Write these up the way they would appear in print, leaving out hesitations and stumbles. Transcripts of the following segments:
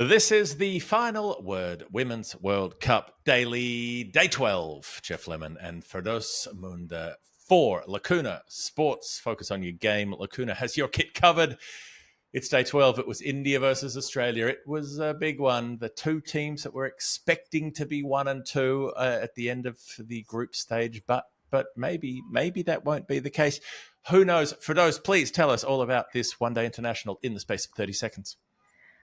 This is the final word Women's World Cup Daily, Day 12. Jeff Lemon and Firdaus Munda for Lacuna Sports. Focus on your game. Lacuna has your kit covered. It's Day 12. It was India versus Australia. It was a big one. The two teams that were expecting to be 1 and 2 at the end of the group stage, but maybe that won't be the case. Who knows? Firdaus, please tell us all about this one-day international in the space of 30 seconds.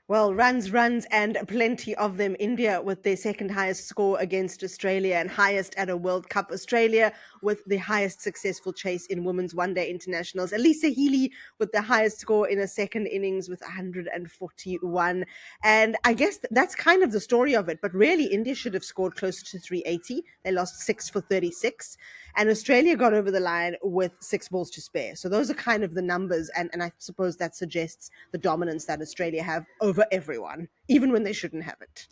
Well, runs, and plenty of them. India with their second highest score against Australia and highest at a World Cup. Australia with the highest successful chase in women's one-day internationals. Elisa Healy with the highest score in a second innings with 141. And I guess that's kind of the story of it. But really, India should have scored closer to 380. They lost 6 for 36. And Australia got over the line with 6 balls to spare. So those are kind of the numbers. And I suppose that suggests the dominance that Australia have over everyone, even when they shouldn't have it.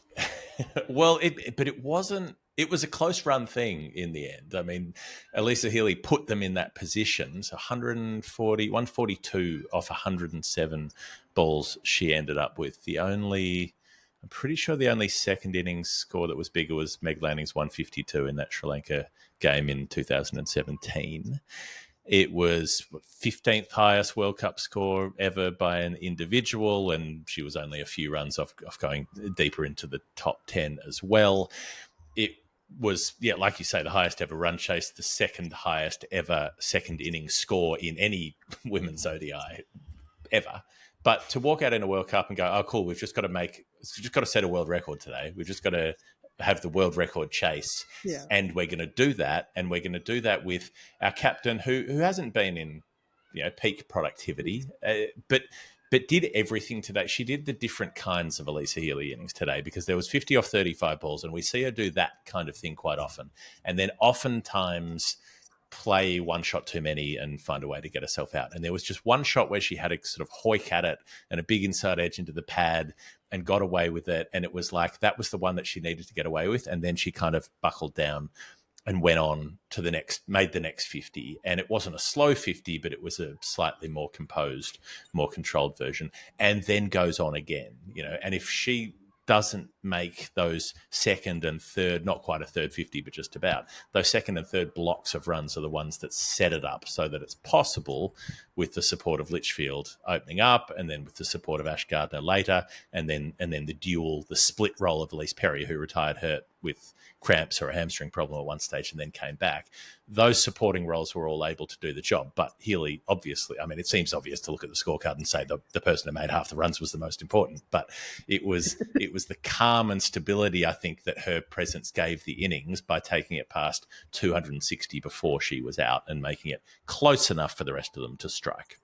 Well, but it wasn't. It was a close run thing in the end. I mean, Elisa Healy put them in that position. So 142 off 107 balls she ended up with. I'm pretty sure the only second innings score that was bigger was Meg Lanning's 152 in that Sri Lanka game in 2017. It was 15th highest World Cup score ever by an individual, and she was only a few runs off going deeper into the top 10 as well. It was, like you say, the highest ever run chase, the second highest ever second innings score in any women's ODI ever. But to walk out in a World Cup and go, oh, cool, we've just got to set a world record today. We've just got to have the world record chase. Yeah. And we're going to do that. And we're going to do that with our captain who hasn't been in, peak productivity, but did everything today. She did the different kinds of Elisa Healy innings today because there was 50 off 35 balls, and we see her do that kind of thing quite often. And then oftentimes play one shot too many and find a way to get herself out. And there was just one shot where she had a sort of hoik at it and a big inside edge into the pad and got away with it. And it was like that was the one that she needed to get away with. And then she kind of buckled down and went on to made the next 50. And it wasn't a slow 50, but it was a slightly more composed, more controlled version, and then goes on again, and if she doesn't make those second and third, not quite a third 50, but just about, those second and third blocks of runs are the ones that set it up so that it's possible with the support of Litchfield opening up and then with the support of Ash Gardner later and then the split role of Elise Perry, who retired hurt with cramps or a hamstring problem at one stage and then came back. Those supporting roles were all able to do the job. But Healy, obviously, I mean, it seems obvious to look at the scorecard and say the person who made half the runs was the most important. But it was the calm and stability, I think, that her presence gave the innings by taking it past 260 before she was out and making it close enough for the rest of them to strike.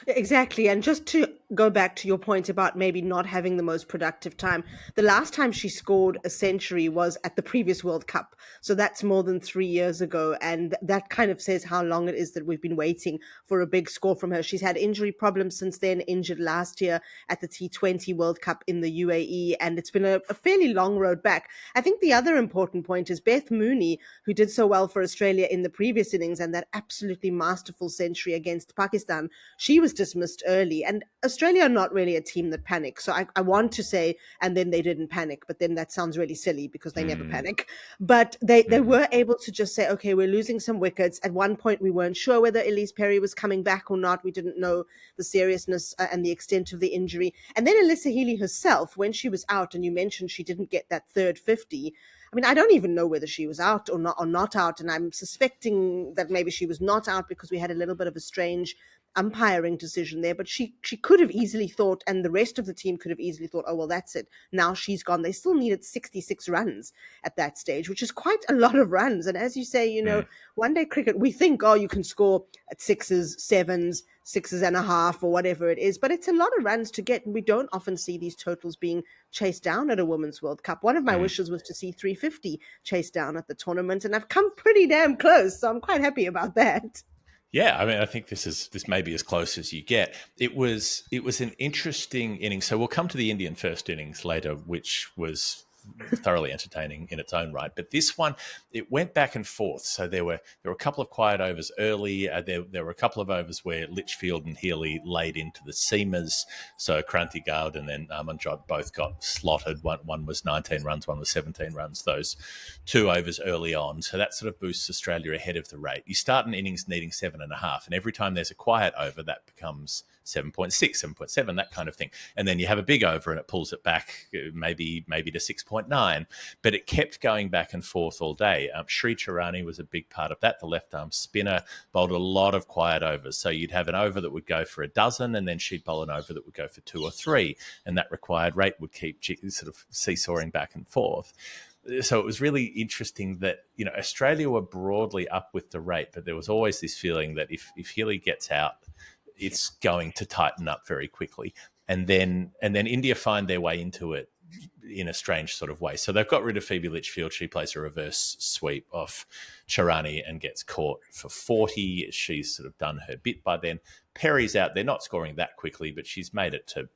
Exactly. And just to go back to your point about maybe not having the most productive time, the last time she scored a century was at the previous World Cup. So that's more than 3 years ago. And that kind of says how long it is that we've been waiting for a big score from her. She's had injury problems since then, injured last year at the T20 World Cup in the UAE. And it's been a fairly long road back. I think the other important point is Beth Mooney, who did so well for Australia in the previous innings and that absolutely masterful century against Pakistan. She was dismissed early, and Australia are not really a team that panics. So I want to say, and then they didn't panic, but then that sounds really silly because they never panic. But they were able to just say, okay, we're losing some wickets. At one point, we weren't sure whether Elise Perry was coming back or not. We didn't know the seriousness and the extent of the injury. And then Elisa Healy herself, when she was out, and you mentioned she didn't get that third 50, I mean, I don't even know whether she was out or not out. And I'm suspecting that maybe she was not out because we had a little bit of a strange umpiring decision there, but she could have easily thought, and the rest of the team could have easily thought, oh, well, that's it. Now she's gone. They still needed 66 runs at that stage, which is quite a lot of runs. And as you say, one day cricket, we think, oh, you can score at sixes, sevens, 6.5 or whatever it is, but it's a lot of runs to get. And we don't often see these totals being chased down at a Women's World Cup. One of my wishes was to see 350 chased down at the tournament, and I've come pretty damn close. So I'm quite happy about that. Yeah, I mean, I think this may be as close as you get. It was an interesting inning. So we'll come to the Indian first innings later, which was thoroughly entertaining in its own right. But this one, it went back and forth. So there were a couple of quiet overs early. There were a couple of overs where Litchfield and Healy laid into the seamers. So Krantigard and then Amanjot both got slotted. One was 19 runs, one was 17 runs. Those 2 overs early on. So that sort of boosts Australia ahead of the rate. You start an innings needing 7.5, and every time there's a quiet over, that becomes 7.6, 7.7, that kind of thing. And then you have a big over and it pulls it back maybe to 6.9. But it kept going back and forth all day. Sri Charani was a big part of that. The left-arm spinner bowled a lot of quiet overs. So you'd have an over that would go for a dozen, and then she'd bowl an over that would go for 2 or 3. And that required rate would keep sort of seesawing back and forth. So it was really interesting that, Australia were broadly up with the rate, but there was always this feeling that if Healy gets out, it's going to tighten up very quickly. And then India find their way into it in a strange sort of way. So they've got rid of Phoebe Litchfield. She plays a reverse sweep off Charani and gets caught for 40. She's sort of done her bit by then. Perry's out. They're not scoring that quickly, but she's made it to,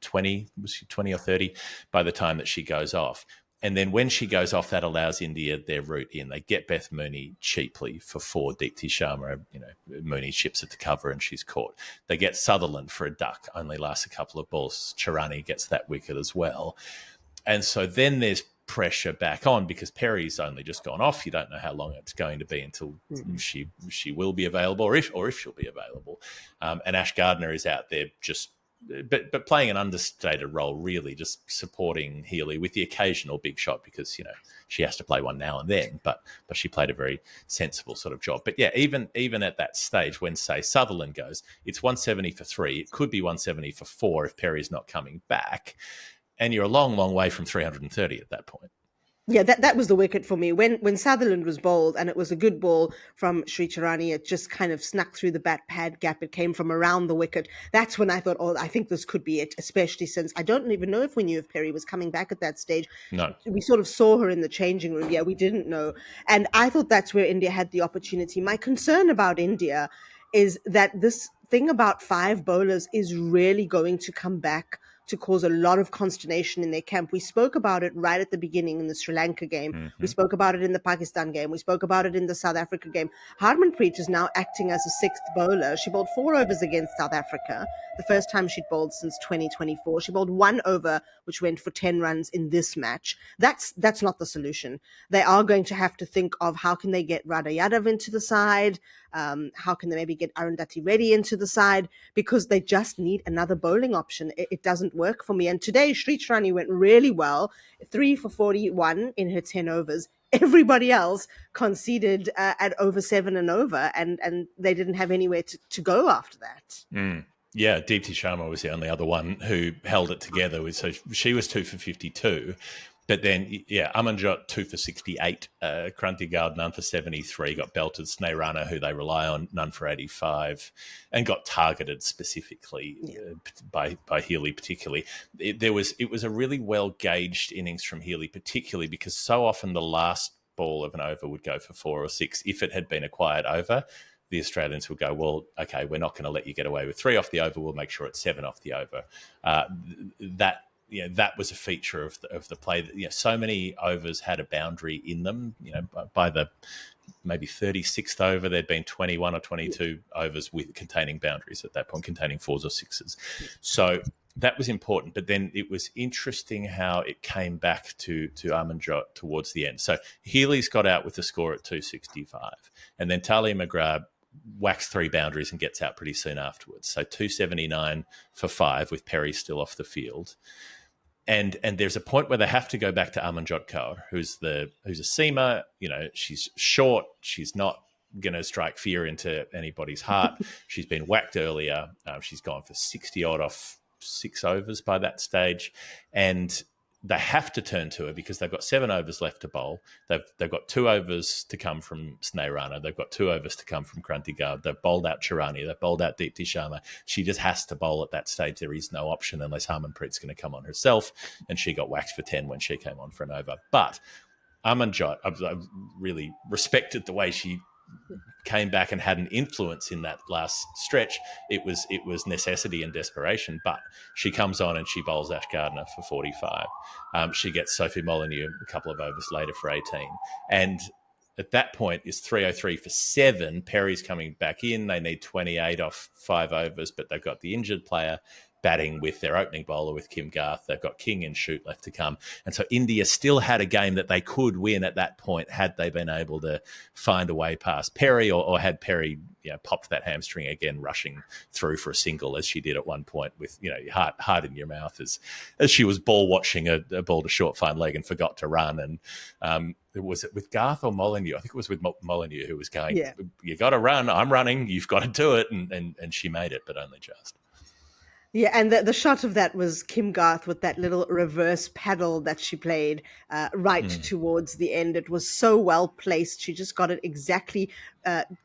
20? Was she 20 or 30 by the time that she goes off? And then when she goes off, that allows India their route in. They get Beth Mooney cheaply for 4. Deepti Sharma, Mooney chips at the cover and she's caught. They get Sutherland for a duck, only lasts a couple of balls. Charani gets that wicket as well. And so then there's pressure back on because Perry's only just gone off. You don't know how long it's going to be until she will be available or if she'll be available. And Ash Gardner is out there just but playing an understated role, really, just supporting Healy with the occasional big shot because, she has to play one now and then, but she played a very sensible sort of job. But yeah, even at that stage when, say, Sutherland goes, it's 170 for 3. It could be 170 for 4 if Perry's not coming back. And you're a long, long way from 330 at that point. Yeah, that was the wicket for me. When Sutherland was bowled, and it was a good ball from Sri Charani, it just kind of snuck through the bat pad gap. It came from around the wicket. That's when I thought, I think this could be it, especially since I don't even know if we knew if Perry was coming back at that stage. No. We sort of saw her in the changing room. Yeah, we didn't know. And I thought that's where India had the opportunity. My concern about India is that this thing about 5 bowlers is really going to come back to cause a lot of consternation in their camp. We spoke about it right at the beginning in the Sri Lanka game. Mm-hmm. We spoke about it in the Pakistan game. We spoke about it in the South Africa game. Harmanpreet is now acting as a 6th bowler. She bowled 4 overs against South Africa, the first time she'd bowled since 2024. She bowled 1 over, which went for 10 runs in this match. That's not the solution. They are going to have to think of how can they get Radha Yadav into the side, how can they maybe get Arundhati Reddy into the side, because they just need another bowling option. It doesn't work for me. And today, Sri Charani went really well, 3 for 41 in her 10 overs. Everybody else conceded at over 7 and over, and they didn't have anywhere to go after that. Yeah, Deepti Sharma was the only other one who held it together. So she was 2 for 52. But then, Amanjot 2 for 68, Krantigard none for 73, got belted. Sneh who they rely on, none for 85, and got targeted specifically by Healy particularly. It was a really well-gauged innings from Healy, particularly because so often the last ball of an over would go for 4 or 6. If it had been a quiet over, the Australians would go, well, okay, we're not going to let you get away with 3 off the over. We'll make sure it's 7 off the over. That was a feature of the play. So many overs had a boundary in them. By the maybe 36th over, there'd been 21 or 22 overs containing boundaries at that point, containing 4s or 6s. So that was important. But then it was interesting how it came back to Amanjot towards the end. So Healy's got out with the score at 265, and then Talia McGrath whacks 3 boundaries and gets out pretty soon afterwards. So 279 for 5 with Perry still off the field. And there's a point where they have to go back to Amanjot Kaur, who's a seamer. She's short. She's not going to strike fear into anybody's heart. She's been whacked earlier. She's gone for 60 odd off 6 overs by that stage. And they have to turn to her because they've got 7 overs left to bowl. They've got 2 overs to come from Sneh. They've got 2 overs to come from Krantigard. They've bowled out Charani. They've bowled out Deepti Sharma. She just has to bowl at that stage. There is no option unless Harmanpreet's going to come on herself, and she got whacked for 10 when she came on for an over. But Amanjot, I've really respected the way she came back and had an influence in that last stretch, it was necessity and desperation. But she comes on and she bowls Ash Gardner for 45. She gets Sophie Molyneux a couple of overs later for 18. And at that point, it's 303 for 7. Perry's coming back in. They need 28 off 5 overs, but they've got the injured player batting with their opening bowler with Kim Garth. They've got King and Shoot left to come. And so India still had a game that they could win at that point had they been able to find a way past Perry, or had Perry popped that hamstring again, rushing through for a single as she did at one point with heart in your mouth as she was ball watching a ball to short fine leg and forgot to run. And was it with Garth or Molyneux? I think it was with Molyneux who was going, you got to run, I'm running, you've got to do it. And she made it, but only just. Yeah, and the shot of that was Kim Garth with that little reverse paddle that she played right towards the end. It was so well placed. She just got it exactly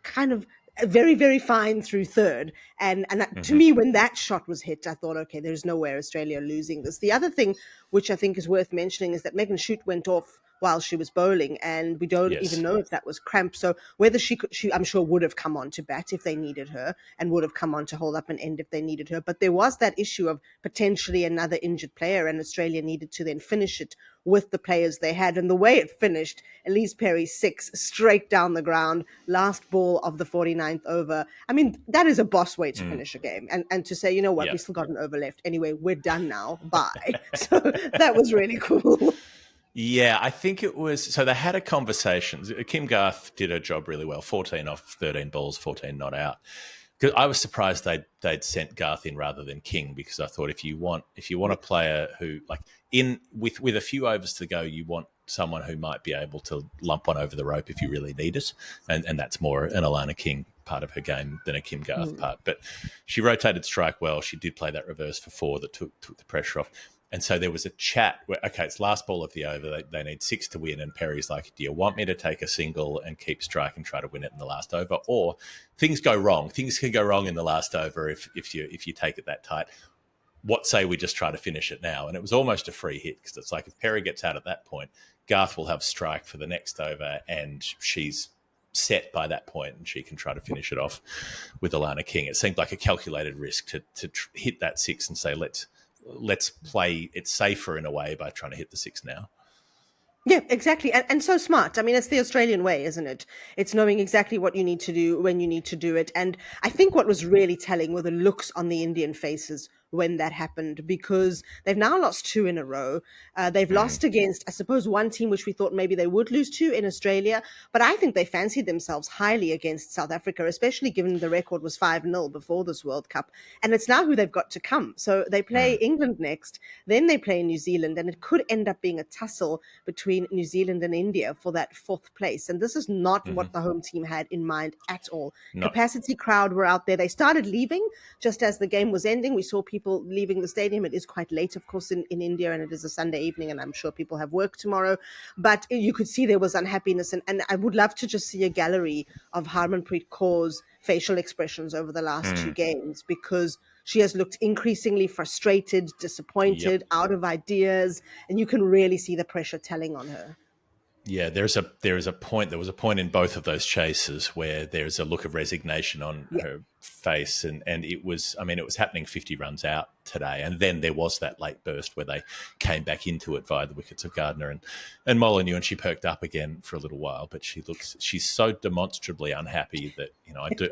kind of very, very fine through third. And that, to me, when that shot was hit, I thought, okay, there's no way Australia are losing this. The other thing, which I think is worth mentioning, is that Megan Shoot went off while she was bowling, and we don't even know if that was cramp. So whether she I'm sure would have come on to bat if they needed her, and would have come on to hold up an end if they needed her. But there was that issue of potentially another injured player, and Australia needed to then finish it with the players they had. And the way it finished, Elise Perry 6 straight down the ground, last ball of the 49th over. I mean, that is a boss way to finish a game. And to say, you know what, we still got an over left. Anyway, we're done now. Bye. So that was really cool. Yeah, I think it was. So they had a conversation. Kim Garth did her job really well. 14 off 13 balls, 14 not out. Because I was surprised they'd sent Garth in rather than King, because I thought if you want a player who, like, with a few overs to go, you want someone who might be able to lump one over the rope if you really need it, and that's more an Alana King part of her game than a Kim Garth part. But she rotated strike well. She did play that reverse for 4 that took the pressure off. And so there was a chat where, okay, it's last ball of the over. They need 6 to win. And Perry's like, do you want me to take a single and keep strike and try to win it in the last over? Or things go wrong. Things can go wrong in the last over if you take it that tight. What say we just try to finish it now? And it was almost a free hit, because it's like if Perry gets out at that point, Garth will have strike for the next over, and she's set by that point, and she can try to finish it off with Alana King. It seemed like a calculated risk to hit that 6 and say, let's play it safer in a way by trying to hit the 6 now. Yeah, exactly. And so smart. I mean, it's the Australian way, isn't it? It's knowing exactly what you need to do when you need to do it. And I think what was really telling were the looks on the Indian faces when that happened, because they've now lost 2 in a row. They've lost against, I suppose, one team which we thought maybe they would lose to in Australia. But I think they fancied themselves highly against South Africa, especially given the record was 5-0 before this World Cup. And it's now who they've got to come. So they play England next, then they play New Zealand, and it could end up being a tussle between New Zealand and India for that 4th place. And this is not what the home team had in mind at all. No. Capacity crowd were out there. They started leaving just as the game was ending. We saw people leaving the stadium. It is quite late, of course, in India, and it is a Sunday evening, and I'm sure people have work tomorrow. But you could see there was unhappiness. And I would love to just see a gallery of Harmanpreet Kaur's facial expressions over the last 2 games, because she has looked increasingly frustrated, disappointed, out of ideas, and you can really see the pressure telling on her. Yeah, there was a point in both of those chases where there's a look of resignation on her face, and it was happening 50 runs out today, and then there was that late burst where they came back into it via the wickets of Gardner and Molyneux, and she perked up again for a little while, but she's so demonstrably unhappy that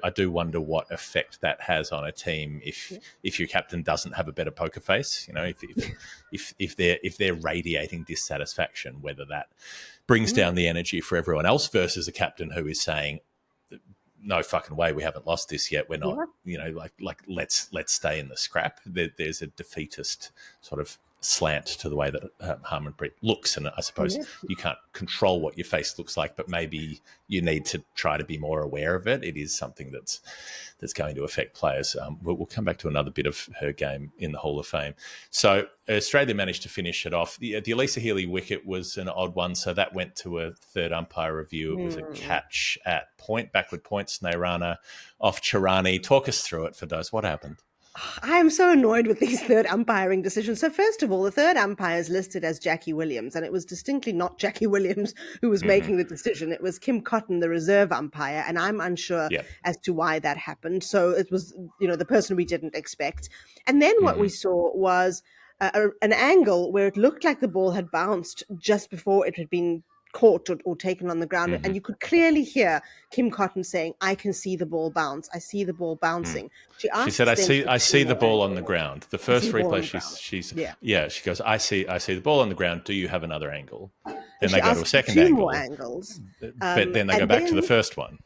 I do wonder what effect that has on a team if your captain doesn't have a better poker face, if they're radiating dissatisfaction, whether that brings down the energy for everyone else versus a captain who is saying, no fucking way, we haven't lost this yet. We're not, let's stay in the scrap. There's a defeatist sort of slant to the way that Harmanpreet looks, and I suppose you can't control what your face looks like, but maybe you need to try to be more aware of it. It is something that's going to affect players. We'll come back to another bit of her game in the Hall of Fame. So Australia managed to finish it off. The Elisa Healy wicket was an odd one, so that went to a third umpire review. It was a catch at point, backward point, Snairana off Chirani. Talk us through it, Firdaus. What happened? I am so annoyed with these third umpiring decisions. So first of all, the third umpire is listed as Jackie Williams, and it was distinctly not Jackie Williams who was Mm-hmm. making the decision. It was Kim Cotton, the reserve umpire, and I'm unsure Yep. as to why that happened. So it was, the person we didn't expect. And then what we Mm-hmm. saw was an angle where it looked like the ball had bounced just before it had been caught or taken on the ground. Mm-hmm. And you could clearly hear Kim Cotton saying, I can see the ball bounce. I see the ball Mm. bouncing. She She said, asks them for I two see the more ball on the angles. ground." The I see first the ball on replay, the ground. she's Yeah. yeah. She goes, I see the ball on the ground. Do you have another angle?" And Then she they go to a asks for second two more angle, angles. but then they go And back to the then first one.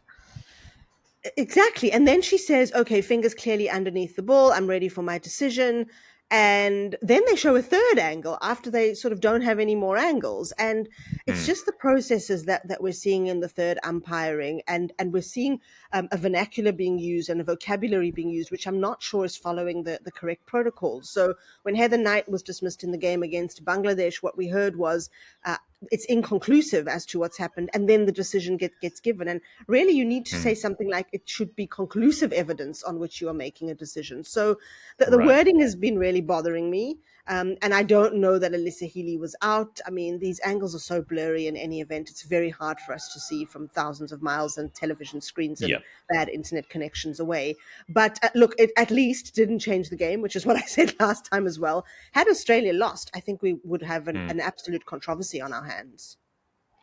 exactly. And then she says, okay, fingers clearly underneath the ball. I'm ready for my decision. And then they show a third angle after they sort of don't have any more angles. And it's Mm. just the processes that we're seeing in the third umpiring. And we're seeing a vernacular being used and a vocabulary being used, which I'm not sure is following the correct protocols. So when Heather Knight was dismissed in the game against Bangladesh, what we heard was it's inconclusive as to what's happened. And then the decision gets given. And really, you need to say Mm. something like it should be conclusive evidence on which you are making a decision. So the Right. wording has been really bothering me. And I don't know that Alyssa Healy was out. I mean, these angles are so blurry in any event. It's very hard for us to see from thousands of miles and television screens and Yeah. bad internet connections away. But look, it at least didn't change the game, which is what I said last time as well. Had Australia lost, I think we would have Mm. an absolute controversy on our hands.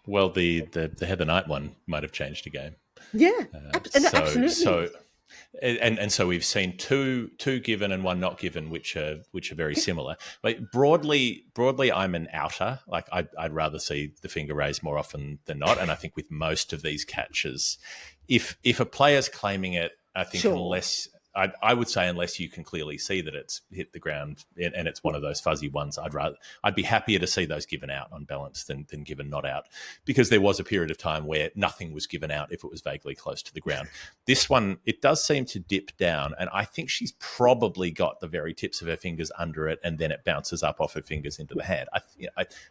Well, the Heather Knight one might have changed the game. Yeah, no, So absolutely. so we've seen two given and one not given, which are very similar. But broadly, I'm an outer. Like I'd rather see the finger raised more often than not. And I think with most of these catches, if a player's claiming it, I think Sure. I would say unless you can clearly see that it's hit the ground and it's one Yeah. of those fuzzy ones, I'd be happier to see those given out on balance than given not out, because there was a period of time where nothing was given out if it was vaguely close to the ground. This one, it does seem to dip down, and I think she's probably got the very tips of her fingers under it, and then it bounces up off her fingers into the hand.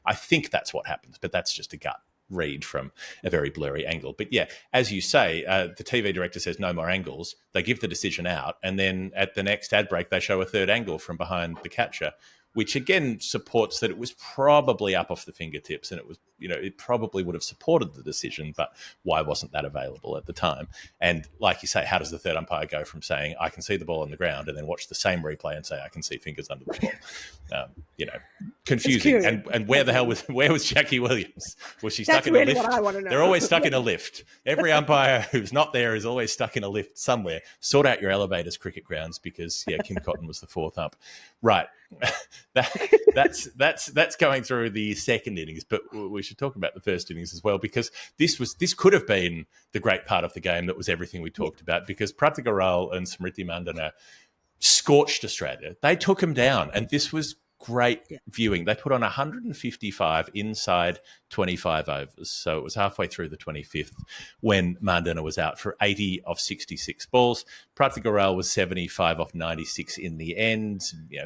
I think that's what happens, but that's just a gut read from a very blurry angle. But yeah, as you say, the TV director says no more angles. They give the decision out, and then at the next ad break, they show a third angle from behind the catcher, which again supports that it was probably up off the fingertips, and it was, it probably would have supported the decision. But why wasn't that available at the time? And like you say, how does the third umpire go from saying I can see the ball on the ground and then watch the same replay and say I can see fingers under the ball? It's Confusing. curious. And where was Jackie Williams? Was she stuck That's in a really what lift? I want to They're know. always stuck in a lift. Every umpire who's not there is always stuck in a lift somewhere. Sort out your elevators, cricket grounds, because Kim Cotton was the fourth up. Right. That's going through the second innings, but we should talk about the first innings as well, because this could have been the great part of the game that was everything we talked about, because Pratika Ral and Smriti Mandana scorched Australia. They took them down, and this was great Yeah. viewing. They put on 155 inside 25 overs. So it was halfway through the 25th when Mandana was out for 80 of 66 balls. Pratika Ral was 75 off 96 in the end.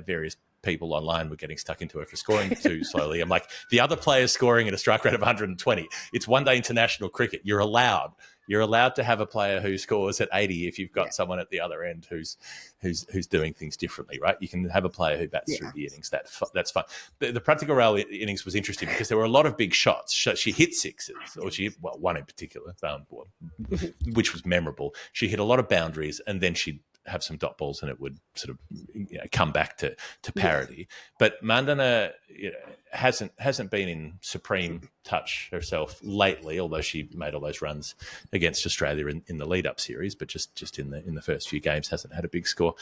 Various people online were getting stuck into her for scoring too slowly. I'm like, the other player's scoring at a strike rate of 120. It's one-day international cricket. You're allowed to have a player who scores at 80 if you've got someone at the other end who's doing things differently, right? You can have a player who bats through the innings. That's fun. The Pratika Ral innings was interesting because there were a lot of big shots. She hit sixes, or she hit, one in particular, which was memorable. She hit a lot of boundaries, and then she'd have some dot balls and it would sort of come back to parity. But Mandana hasn't been in supreme touch herself lately, although she made all those runs against Australia in the lead-up series, but just in the first few games hasn't had a big score.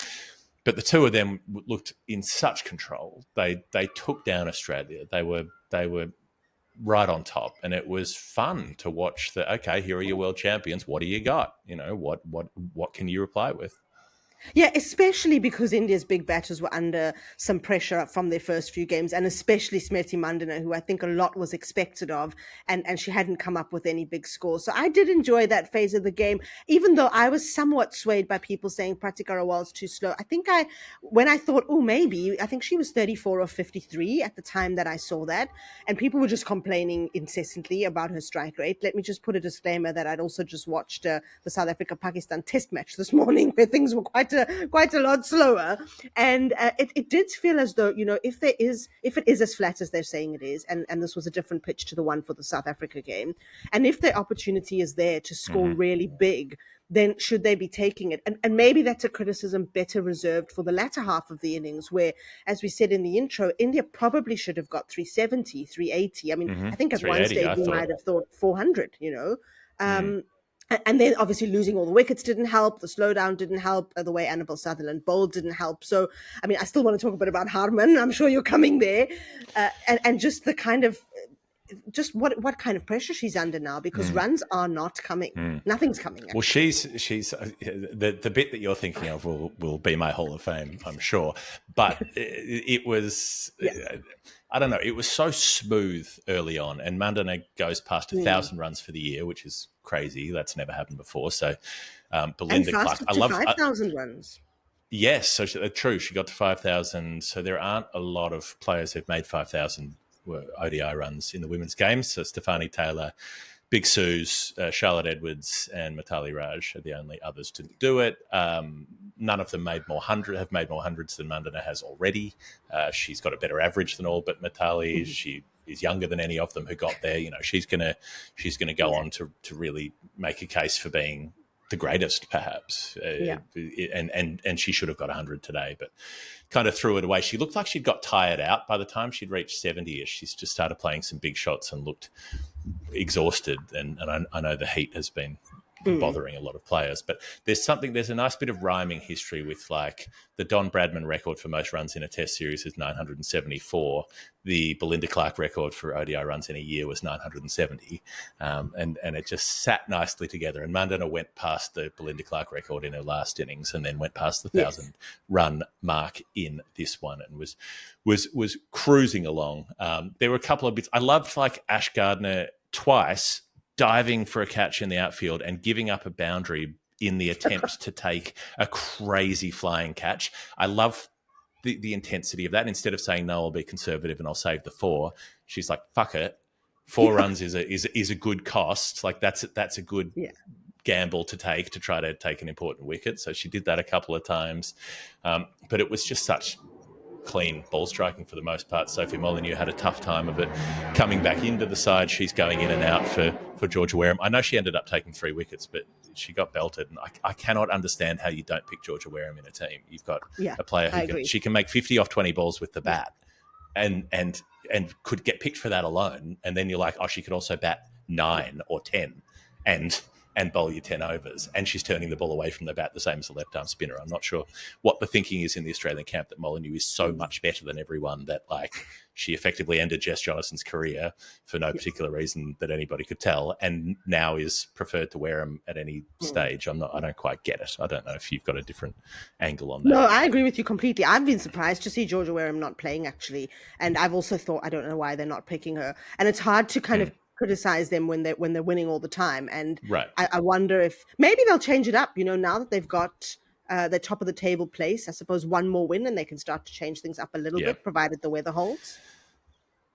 But the two of them looked in such control. They took down Australia. They were right on top, and it was fun to watch. Okay, here are your world champions. What do you got? What can you reply with? Yeah, especially because India's big batters were under some pressure from their first few games, and especially Smriti Mandana, who I think a lot was expected of, and she hadn't come up with any big scores. So I did enjoy that phase of the game, even though I was somewhat swayed by people saying Pratika Rawal's too slow. When I thought, I think she was 34 or 53 at the time that I saw that, and people were just complaining incessantly about her strike rate. Let me just put a disclaimer that I'd also just watched the South Africa-Pakistan test match this morning, where things were quite quite a lot slower. And it did feel as though, if it is as flat as they're saying it is, and this was a different pitch to the one for the South Africa game, and if the opportunity is there to score really big, then should they be taking it? And maybe that's a criticism better reserved for the latter half of the innings, where, as we said in the intro, India probably should have got 370, 380. I mean, I think at one 380, stage I we thought. might have thought 400, and then obviously losing all the wickets didn't help. The slowdown didn't help. The way Annabelle Sutherland bowled didn't help. So, I mean, I still want to talk a bit about Harman. I'm sure you're coming there. And just the kind of, just what kind of pressure she's under now, because runs are not coming. Nothing's coming. Well, she's the bit that you're thinking of will be my Hall of Fame, I'm sure. But it was, I don't know, it was so smooth early on, and Mandana goes past 1,000 runs for the year, which is crazy. That's never happened before. So Belinda Clark, I love 5,000 runs. Yes, so true. She got to 5,000. So there aren't a lot of players who've made 5,000 ODI runs in the women's games. So Stefani Taylor, Big Suze, Charlotte Edwards, and Mitali Raj are the only others to do it. None of them have made more hundreds than Mandana has already. She's got a better average than all but Mitali. She is younger than any of them who got there. She's gonna go on to really make a case for being the greatest, perhaps. And she should have got 100 today, but kind of threw it away. She looked like she'd got tired out by the time she'd reached 70ish. She's just started playing some big shots and looked exhausted. And I know the heat has been bothering a lot of players, but there's a nice bit of rhyming history with, like, the Don Bradman record for most runs in a test series is 974. The Belinda Clark record for ODI runs in a year was 970. And it just sat nicely together. And Mandana went past the Belinda Clark record in her last innings, and then went past the 1,000 run mark in this one, and was cruising along. There were a couple of bits I loved, like Ash Gardner twice diving for a catch in the outfield and giving up a boundary in the attempt to take a crazy flying catch. I love the intensity of that. Instead of saying, no, I'll be conservative and I'll save the 4, she's like, fuck it. 4 runs is a good cost. Like, that's a good gamble to try to take an important wicket. So she did that a couple of times. But it was just such clean ball striking for the most part. Sophie Molyneux had a tough time of it coming back into the side. She's going in and out for Georgia Wareham. I know she ended up taking 3 wickets, but she got belted. And I cannot understand how you don't pick Georgia Wareham in a team. You've got a player who she can make 50 off 20 balls with the bat, and could get picked for that alone. And then you're like, oh, she could also bat 9 or 10 and bowl you 10 overs, and she's turning the ball away from the bat the same as a left-arm spinner. I'm not sure what the thinking is in the Australian camp, that Molyneux is so much better than everyone that, like, she effectively ended Jess Jonason's career for no particular reason that anybody could tell, and now is preferred to Wareham at any stage. I don't quite get it. I don't know if you've got a different angle on that. No, I agree with you completely. I've been surprised to see Georgia Wareham not playing, actually, and I've also thought, I don't know why they're not picking her, and it's hard to kind of criticize them when they're winning all the time. And I wonder if maybe they'll change it up, now that they've got the top of the table place. I suppose one more win and they can start to change things up a little bit, provided the weather holds.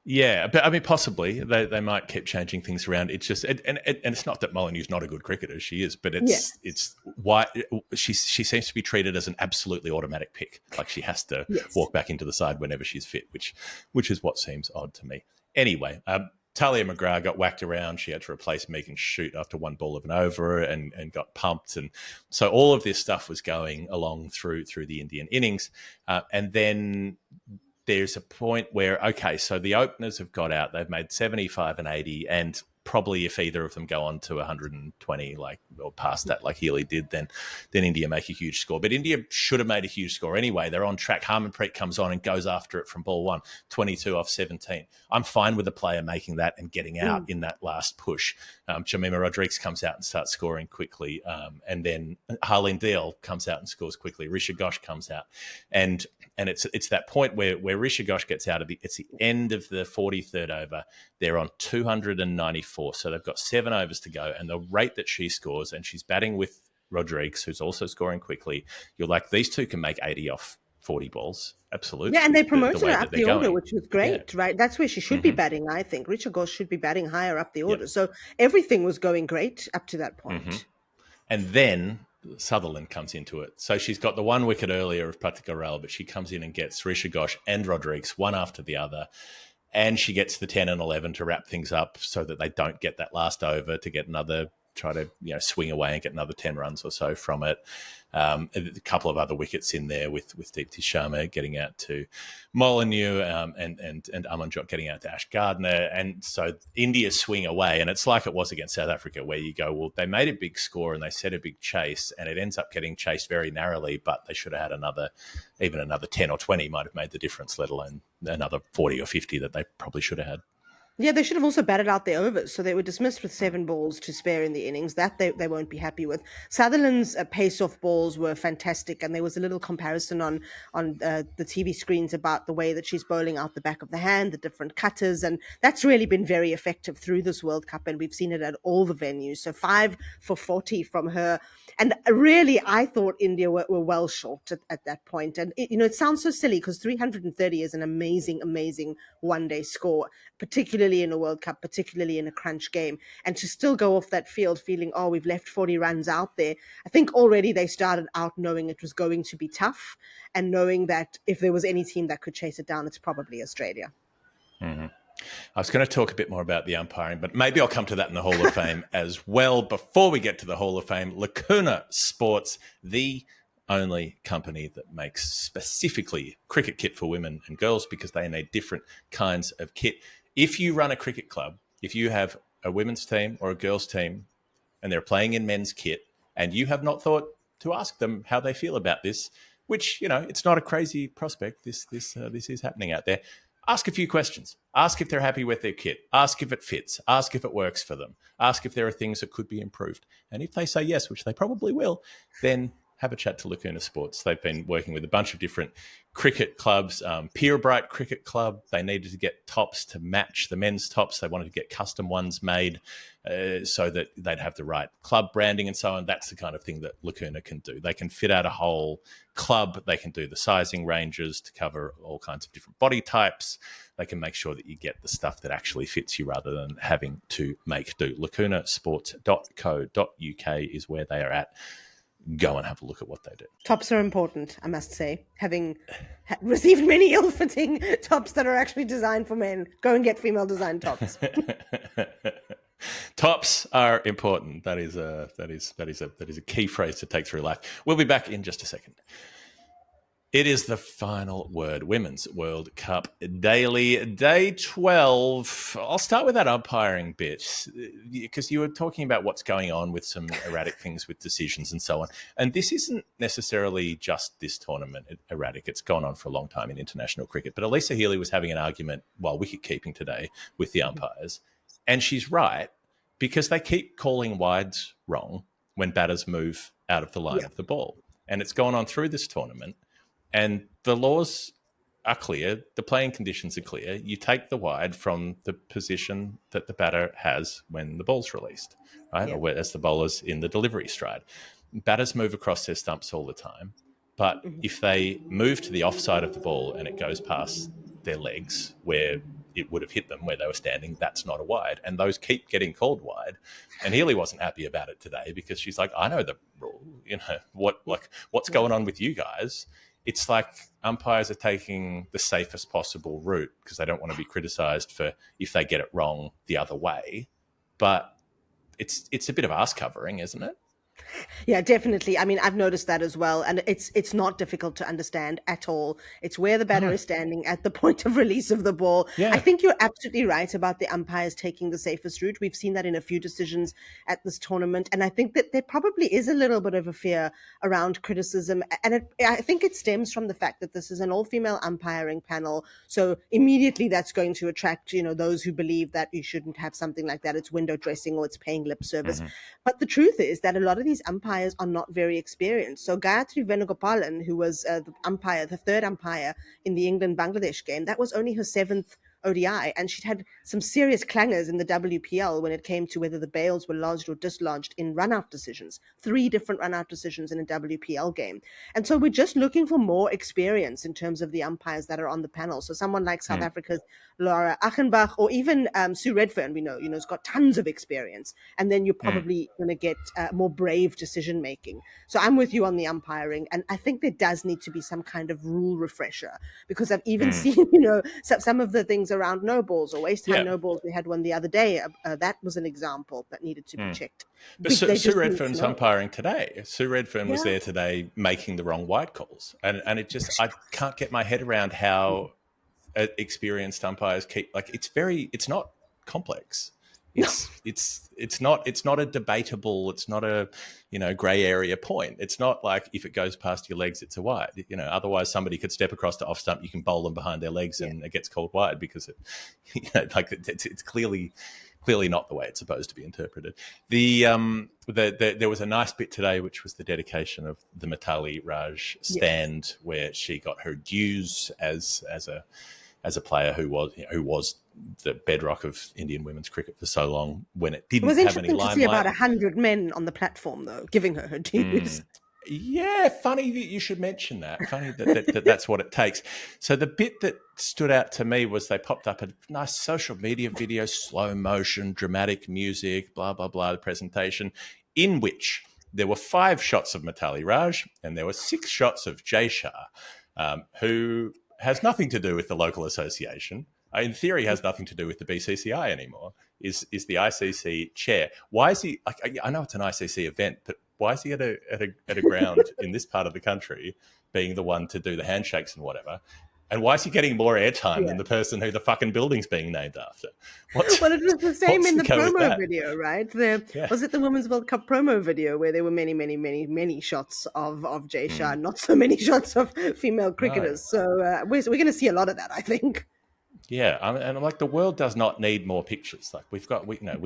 Yeah, but I mean, possibly they might keep changing things around. It's just, and it's not that Molyneux's not a good cricketer, she is, but it's why she seems to be treated as an absolutely automatic pick. Like, she has to walk back into the side whenever she's fit, which is what seems odd to me. Anyway, Talia McGrath got whacked around. She had to replace Megan Shute after 1 ball of an over and got pumped. And so all of this stuff was going along through the Indian innings. And then there's a point where, okay, so the openers have got out. They've made 75 and 80, and probably if either of them go on to 120, or past that, like Healy did, then India make a huge score. But India should have made a huge score anyway. They're on track. Harmanpreet comes on and goes after it from ball 1, 22 off 17. I'm fine with a player making that and getting out in that last push. Jemima Rodriguez comes out and starts scoring quickly. And then Harleen Deal comes out and scores quickly. Risha Ghosh comes out. And it's that point where Risha Ghosh gets out it's the end of the 43rd over. They're on 294. So they've got 7 overs to go. And the rate that she scores, and she's batting with Rodriguez, who's also scoring quickly, you're like, these two can make 80 off 40 balls. Absolutely. Yeah, and they promoted her up the order, which was great, right? That's where she should be batting, I think. Risha Ghosh should be batting higher up the order. So everything was going great up to that point. And then Sutherland comes into it. So she's got the 1 wicket earlier of Pratikar, but she comes in and gets Risha Ghosh and Rodrigues one after the other. And she gets the 10 and 11 to wrap things up so that they don't get that last over to get another, try to swing away and get another 10 runs or so from it. A couple of other wickets in there with Deepti Sharma getting out to Molyneux and Amanjot getting out to Ash Gardner. And so India swing away. And it's like it was against South Africa where you go, well, they made a big score and they set a big chase and it ends up getting chased very narrowly, but they should have had even another 10 or 20 might have made the difference, let alone another 40 or 50 that they probably should have had. Yeah, they should have also batted out their overs. So they were dismissed with 7 balls to spare in the innings. That they won't be happy with. Sutherland's pace-off balls were fantastic, and there was a little comparison on the TV screens about the way that she's bowling out the back of the hand, the different cutters, and that's really been very effective through this World Cup, and we've seen it at all the venues. So 5 for 40 from her. And really, I thought India were well short at that point. And, it sounds so silly because 330 is an amazing, amazing one-day score, particularly in a World Cup, particularly in a crunch game. And to still go off that field feeling, oh, we've left 40 runs out there. I think already they started out knowing it was going to be tough and knowing that if there was any team that could chase it down, it's probably Australia. Mm-hmm. I was going to talk a bit more about the umpiring, but maybe I'll come to that in the Hall of Fame as well. Before we get to the Hall of Fame, Lacuna Sports, the only company that makes specifically cricket kit for women and girls because they need different kinds of kit. If you run a cricket club, if you have a women's team or a girls' team and they're playing in men's kit and you have not thought to ask them how they feel about this, which, it's not a crazy prospect. This is happening out there. Ask a few questions. Ask if they're happy with their kit. Ask if it fits. Ask if it works for them. Ask if there are things that could be improved. And if they say yes, which they probably will, then have a chat to Lacuna Sports. They've been working with a bunch of different cricket clubs, Peerbright Cricket Club. They needed to get tops to match the men's tops. They wanted to get custom ones made so that they'd have the right club branding and so on. That's the kind of thing that Lacuna can do. They can fit out a whole club. They can do the sizing ranges to cover all kinds of different body types. They can make sure that you get the stuff that actually fits you rather than having to make do. lacunasports.co.uk is where they are at. Go and have a look at what they do. Tops are important, I must say. Having received many ill-fitting tops that are actually designed for men, go and get female designed tops. Tops are important. That is a key phrase to take through life. We'll be back in just a second. It is the final word, Women's World Cup Daily, day 12. I'll start with that umpiring bit because you were talking about what's going on with some erratic things with decisions and so on. And this isn't necessarily just this tournament erratic. It's gone on for a long time in international cricket. But Elisa Healy was having an argument while wicket-keeping today with the umpires. And she's right because they keep calling wides wrong when batters move out of the line of the ball. And it's gone on through this tournament. And the laws are clear. The playing conditions are clear. You take the wide from the position that the batter has when the ball's released, right? Or as the bowler's in the delivery stride. Batters move across their stumps all the time. But if they move to the offside of the ball and it goes past their legs where it would have hit them where they were standing, that's not a wide. And those keep getting called wide. And Healy wasn't happy about it today because she's like, I know the rule. What's going on with you guys? It's like umpires are taking the safest possible route because they don't want to be criticised for if they get it wrong the other way. But it's a bit of arse covering, isn't it? Yeah, definitely. I mean, I've noticed that as well. And it's not difficult to understand at all. It's where the batter is standing at the point of release of the ball. Yeah. I think you're absolutely right about the umpires taking the safest route. We've seen that in a few decisions at this tournament. And I think that there probably is a little bit of a fear around criticism. And I think it stems from the fact that this is an all-female umpiring panel. So immediately that's going to attract, those who believe that you shouldn't have something like that. It's window dressing or it's paying lip service. But the truth is that a lot of these umpires are not very experienced. So Gayatri Venugopalan, who was the third umpire in the England-Bangladesh game, that was only her 7th ODI, and she'd had some serious clangers in the WPL when it came to whether the bails were lodged or dislodged in run-out decisions. 3 different run-out decisions in a WPL game. And so we're just looking for more experience in terms of the umpires that are on the panel. So someone like South Africa's Laura Achenbach, or even Sue Redfern, we know, has got tons of experience. And then you're probably going to get more brave decision making. So I'm with you on the umpiring, and I think there does need to be some kind of rule refresher, because I've even seen, some of the things around no balls or waist high no balls. We had one the other day. That was an example that needed to be checked. But Sue Redfern's umpiring today. Sue Redfern was there today making the wrong white calls, and it just, I can't get my head around how experienced umpires keep, like, it's not complex. It's not a debatable, it's not a gray area point. It's not like if it goes past your legs it's a wide. Otherwise somebody could step across the off stump, you can bowl them behind their legs and it gets called wide, because it's clearly not the way it's supposed to be interpreted. There was a nice bit today, which was the dedication of the Mitali Raj stand, where she got her dues as a player who was the bedrock of Indian women's cricket for so long, when it didn't have any limelight. It was interesting to see about 100 men on the platform, though, giving her dues. Yeah, funny that you should mention that. Funny that's what it takes. So the bit that stood out to me was they popped up a nice social media video, slow motion, dramatic music, blah, blah, blah, the presentation, in which there were 5 shots of Mitali Raj and there were 6 shots of Jay Shah, who has nothing to do with the local association. In theory, has nothing to do with the BCCI anymore. Is the ICC chair? Why is he? I know it's an ICC event, but why is he at a ground in this part of the country, being the one to do the handshakes and whatever? And why is he getting more airtime than the person who the fucking building's being named after? Well, it was the same in the promo video, right? Was it the Women's World Cup promo video where there were many, many, many, many shots of Jay Shah, not so many shots of female cricketers. No. So we're going to see a lot of that, I think. Yeah, and I'm like, the world does not need more pictures. Like we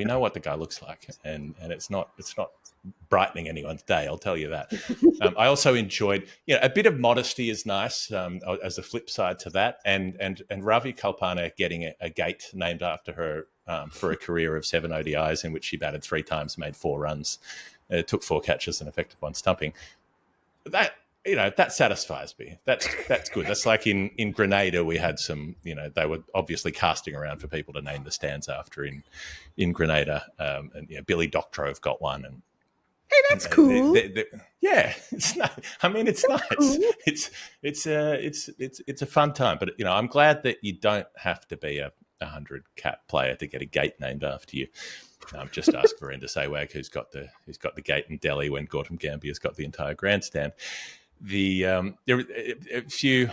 know what the guy looks like, and it's not brightening anyone's day, I'll tell you that. I also enjoyed, a bit of modesty is nice as a flip side to that, and Ravi Kalpana getting a gate named after her for a career of 7 ODIs in which she batted 3 times, made 4 runs, took 4 catches and effected 1 stumping. That satisfies me. That's good. That's like in Grenada, we had some, they were obviously casting around for people to name the stands after in Grenada. And Billy Doctrove got one. And hey, that's cool. Yeah, it's nice. I mean, it's nice. Cool. It's a fun time. But I'm glad that you don't have to be a 100-cap player to get a gate named after you. Just ask Virendra Sehwag, who's got the gate in Delhi when Gautam Gambhir's got the entire grandstand. There are a few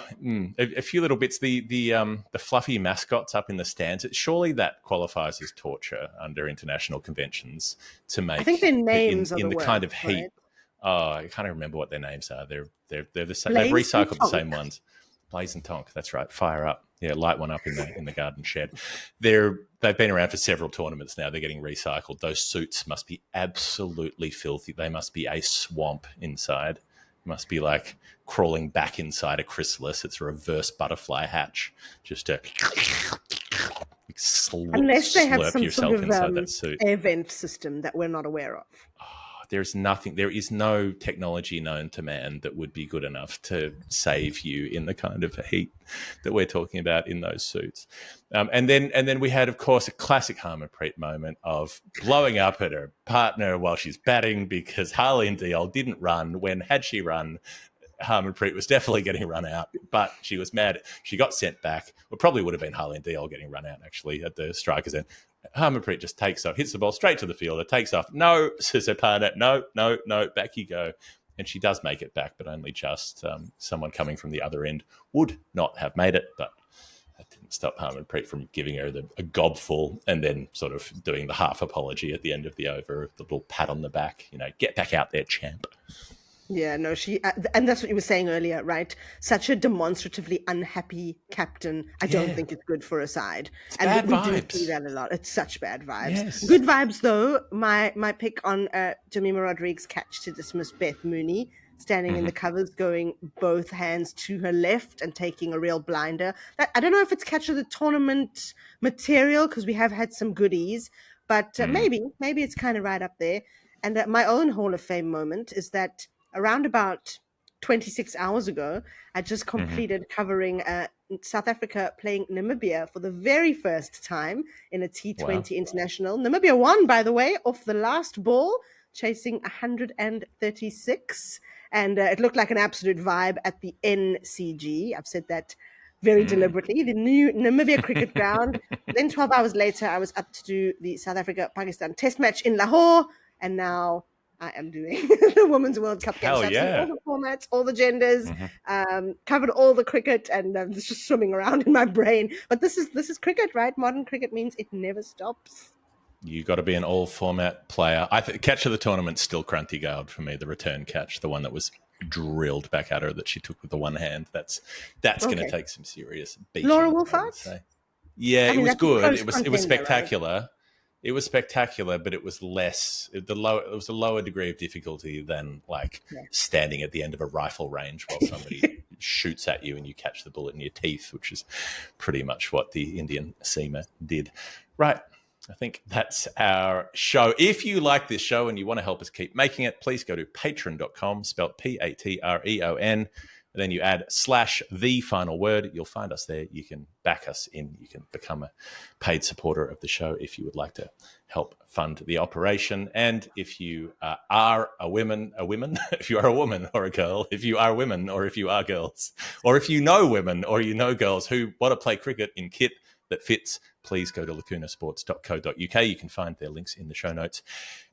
little bits. The fluffy mascots up in the stands. Surely that qualifies as torture under international conventions to make. I think their names in the word, kind of heat. Right? Oh, I can't remember what their names are. They're the same. They've recycled the same ones. Blaze and Tonk. That's right. Fire up. Yeah, light one up in the garden shed. They've been around for several tournaments now. They're getting recycled. Those suits must be absolutely filthy. They must be a swamp inside. Must be like crawling back inside a chrysalis. It's a reverse butterfly hatch, just to unless they have some yourself sort of inside that suit. Air vent system that we're not aware of. There is no technology known to man that would be good enough to save you in the kind of heat that we're talking about in those suits. And then we had, of course, a classic Harmanpreet moment of blowing up at her partner while she's batting, because Harleen Deol didn't run when, had she run, Harmanpreet was definitely getting run out, but she was mad. She got sent back. Well, probably would have been Harleen Deol getting run out, actually, at the striker's end. Harmanpreet just takes off, hits the ball straight to the fielder, takes off. No, says her partner, no, back you go. And she does make it back, but only just. Someone coming from the other end would not have made it, but that didn't stop Harmanpreet from giving her a gobful and then sort of doing the half apology at the end of the over, the little pat on the back, get back out there, champ. Yeah, no, she, and that's what you were saying earlier, right? Such a demonstratively unhappy captain. I don't think it's good for a side. It's and bad vibes. Do see that a lot. It's such bad vibes. Yes. Good vibes, though. My pick on Jemima Rodriguez's catch to dismiss Beth Mooney. standing in the covers, going both hands to her left and taking a real blinder. I don't know if it's catch of the tournament material because we have had some goodies, but maybe it's kind of right up there. And my own Hall of Fame moment is that around about 26 hours ago, I just completed covering South Africa playing Namibia for the very first time in a T20 international. Namibia won, by the way, off the last ball, chasing 136. And it looked like an absolute vibe at the NCG. I've said that very deliberately, the new Namibia cricket ground. Then 12 hours later, I was up to do the South Africa-Pakistan test match in Lahore. And now I am doing the Women's World Cup games. Hell So I've seen yeah. all the formats, all the genders, covered all the cricket, and it's just swimming around in my brain. But this is cricket, right? Modern cricket means it never stops. You got to be an all-format player. Catch of the tournament's still Krunty Guard for me, the return catch, the one that was drilled back at her that she took with the one hand. That's going to take some serious beating. Laura Wolfart? Yeah, it was good. It was contender, spectacular. Right? It was spectacular, but it was less. It was a lower degree of difficulty than standing at the end of a rifle range while somebody shoots at you and you catch the bullet in your teeth, which is pretty much what the Indian seamer did. Right. I think that's our show. If you like this show and you want to help us keep making it, please go to patreon.com, spelled Patreon. And then you add /the final word. You'll find us there. You can back us in. You can become a paid supporter of the show if you would like to help fund the operation. And if you are a woman, if you are a woman or a girl, if you are women or if you are girls, or if you know women or you know girls who want to play cricket in kit that fits, please go to lacunasports.co.uk. You can find their links in the show notes.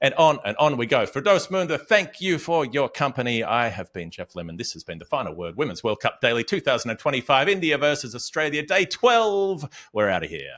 And on we go. Firdaus Munda, thank you for your company. I have been Jeff Lemon. This has been the Final Word Women's World Cup Daily 2025, India versus Australia, day 12. We're out of here.